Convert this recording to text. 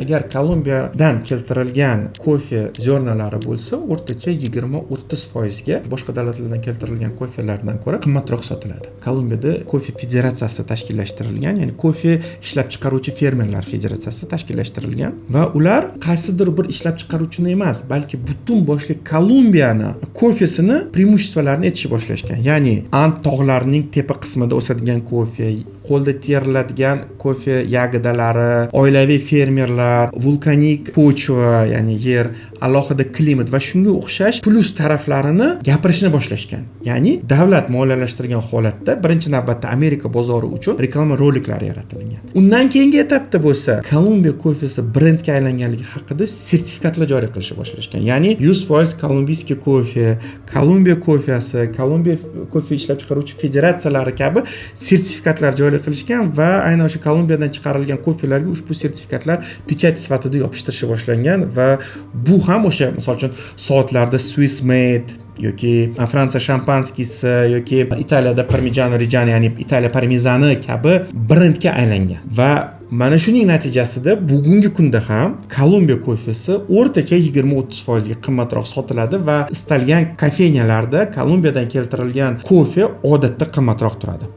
agar Kolumbiyadan keltirilgan kofe zernalari bo'lsa, o'rtacha 20-30% ga boshqa davlatlardan keltirilgan kofelardan ko'ra qimmatroq sotiladi. Kolumbiyada kofe federatsiyasi tashkillashtirilgan, ya'ni kofe ishlab chiqaruvchi fermerlar federatsiyasi tashkillashtirilgan va ular qaysidir bir ishlab chiqaruvchini emas, balki butun boshli Kolumbiyani kofesini преимуществоларni etishni boshlashgan. Ya'ni Ant tog'larining tepa qismida o'sadigan kofe, qo'lda teriladigan kofe yagodalari, oilaviy fermerlar, vulkanik pochva, ya'ni yer, alohida klimat va shunga o'xshash plus taraflarini gapirishni boshlashgan. Ya'ni davlat moliyalashtirgan holatda birinchi navbatda Amerika bozori uchun reklama roliklari yaratilgan. Undan keyingi etapda bo'lsa, Kolumbiya kofesi brendga aylanganligi haqida sertifikatlar joriy qilishni boshlashgan. Ya'ni 100% kolumbiyskiy kofe, Kolumbiya kofesi, Kolumbiya kofe ishlab chiqaruvchi federatsiyalari kabi sertifikatlar joriy qilishgan va aynan o'sha Kolumbiyadan chiqarilgan kofelarga ushbu sertifikatlar pechat sifatida yopishtirishga boshlangan va bu ham o'sha, misol uchun, soatlarda Swiss made yoki Fransiya shampanskisi yoki Italiyada Parmigiano Reggiano, ya'ni Italiya parmezani kabi brendga aylangan. Va mana shuning natijasida bugungi kunda ham Kolumbiya kofesi o'rtacha 20-30% ga qimmatroq sotiladi va istalgan kafenelarda Kolumbiyadan keltirilgan kofe odatda qimmatroq turadi.